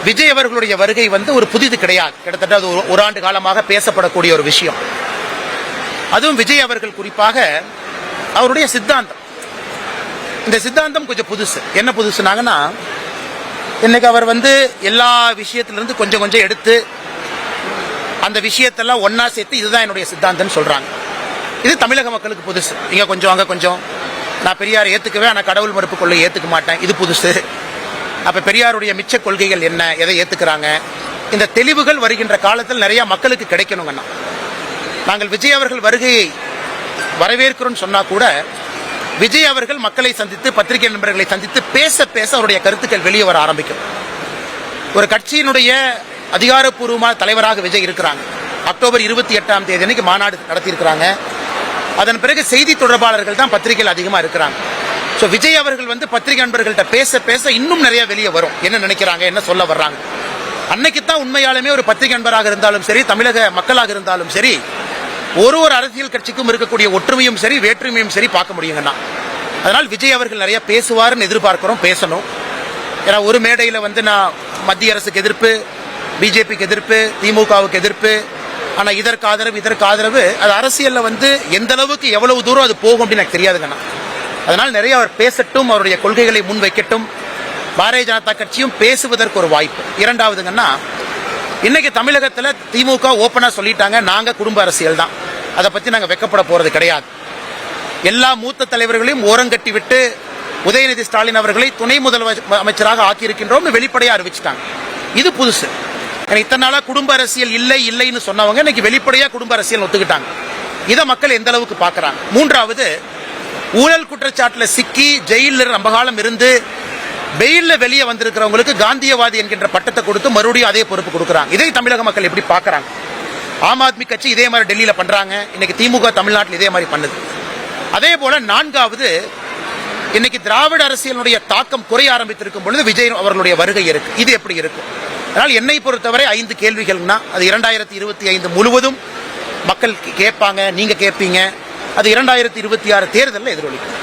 விஜய் அவர்களுடைய வருகை ஒரு புதிது கிடையாது. கிட்டத்தட்ட அது ஒரு ஆண்டு காலமாக பேசப்படக்கூடிய ஒரு விஷயம். அதுவும் விஜய் அவர்கள் குறிப்பாக அவருடைய சித்தாந்தம், இந்த சித்தாந்தம் கொஞ்சம் புதுசு. என்ன புதுசுனாங்கன்னா, இன்னைக்கு அவர் எல்லா விஷயத்திலிருந்து கொஞ்சம் கொஞ்சம் எடுத்து அந்த விஷயத்தெல்லாம் ஒன்னா சேர்த்து இதுதான் என்னுடைய சித்தாந்தம் சொல்றாங்க. இது தமிழக மக்களுக்கு புதுசு. இங்க கொஞ்சம் அங்க கொஞ்சம், நான் பெரியார் ஏத்துக்குவேன் ஆனா கடவுள் மறுப்பு கொள்கை ஏத்துக்க மாட்டேன், இது புதுசு. அப்ப பெரியாருடைய மிச்ச கொள்கைகள் என்ன, எதை ஏத்துக்கிறாங்க, இந்த தெளிவுகள் வருகின்ற காலத்தில் நிறைய மக்களுக்கு கிடைக்கணுங்கன்னா, நாங்கள் விஜய் அவர்கள் வருகையை வரவேற்கிறோம் சொன்னா கூட விஜய் அவர்கள் மக்களை சந்தித்து பத்திரிகை நண்பர்களை சந்தித்து பேச பேச அவருடைய கருத்துக்கள் வெளியே வர ஆரம்பிக்கும். ஒரு கட்சியினுடைய அதிகாரப்பூர்வமான தலைவராக விஜய் இருக்கிறாங்க. அக்டோபர் 28ஆம் தேதி அன்னைக்கு மாநாடு நடத்தியிருக்கிறாங்க. அதன் பிறகு செய்தி தொடர்பாளர்கள் தான் பத்திரிகைகள் அதிகமா இருக்கிறாங்க. ஸோ விஜய் அவர்கள் பத்திரிகை நண்பர்கள்ட்ட பேச பேச இன்னும் நிறைய வெளியே வரும், என்ன நினைக்கிறாங்க, என்ன சொல்ல வர்றாங்க. அன்னைக்கு தான் உண்மையாலுமே ஒரு பத்திரிகை நண்பராக இருந்தாலும் சரி, தமிழக மக்களாக இருந்தாலும் சரி, ஒரு அரசியல் கட்சிக்கும் இருக்கக்கூடிய ஒற்றுமையும் சரி வேற்றுமையும் சரி பார்க்க முடியுங்கன்னா. அதனால் விஜய் அவர்கள் நிறைய பேசுவார்னு எதிர்பார்க்கிறோம், பேசணும். ஏன்னா ஒரு மேடையில் நான் மத்திய அரசுக்கு எதிர்ப்பு, பிஜேபிக்கு எதிர்ப்பு, திமுகவுக்கு எதிர்ப்பு, ஆனா இதற்கு ஆதரவு அது அரசியல்ல எந்த அளவுக்கு எவ்வளவு தூரம் அது போகும் அப்படின்னு எனக்கு தெரியாதுங்கண்ணா. அதனால் நிறைய அவர் பேசட்டும், அவருடைய கொள்கைகளை முன்வைக்கட்டும். பாரதிய ஜனதா கட்சியும் பேசுவதற்கு ஒரு வாய்ப்பு. இரண்டாவதுங்கன்னா, இன்னைக்கு தமிழகத்தில் திமுக ஓப்பனா சொல்லிட்டாங்க, நாங்க குடும்ப அரசியல் தான், அதை பத்தி நாங்க வெக்கப்பட போறது கிடையாது. எல்லா மூத்த தலைவர்களையும் ஓரங்கட்டி விட்டு உதயநிதி ஸ்டாலின் அவர்களை துணை முதலமைச்சராக ஆக்கியிருக்கின்றோம் வெளிப்படையா அறிவிச்சிட்டாங்க. இது புதுசு. இத்தனை நாளா குடும்ப அரசியல் இல்லைன்னு சொன்னவங்க இன்னைக்கு வெளிப்படையா குடும்ப அரசியல் ஒத்துக்கிட்டாங்க. இதை மக்கள் எந்த அளவுக்கு பாக்குறாங்க. மூன்றாவது, ஊழல் குற்றச்சாட்டுல சிக்கி ஜெயிலில் ரொம்ப காலம் இருந்து பெயில்ல வெளியே வந்திருக்கிறவங்களுக்கு காந்தியவாதி என்கின்ற பட்டத்தை கொடுத்து மறுபடியும் அதே பொறுப்பு கொடுக்குறாங்க. இதை தமிழக மக்கள் எப்படி பாக்குறாங்க? ஆம் ஆத்மி கட்சி இதே மாதிரி டெல்லியில பண்றாங்க, இன்னைக்கு திமுக தமிழ்நாட்டில் இதே மாதிரி பண்ணுது. அதே போல நான்காவது, இன்னைக்கு திராவிட அரசியலுடைய தாக்கம் குறைய ஆரம்பித்திருக்கும் பொழுது விஜய் அவர்களுடைய வருகை இருக்கு. இது எப்படி இருக்கும்? அதனால் என்னை பொறுத்தவரை 5 கேள்விகள்னா, அது 2025 முழுவதும் மக்கள் கேட்பாங்க, நீங்க கேட்பீங்க. அது 2026 தேர்தலில் எதிரொலிக்கும்.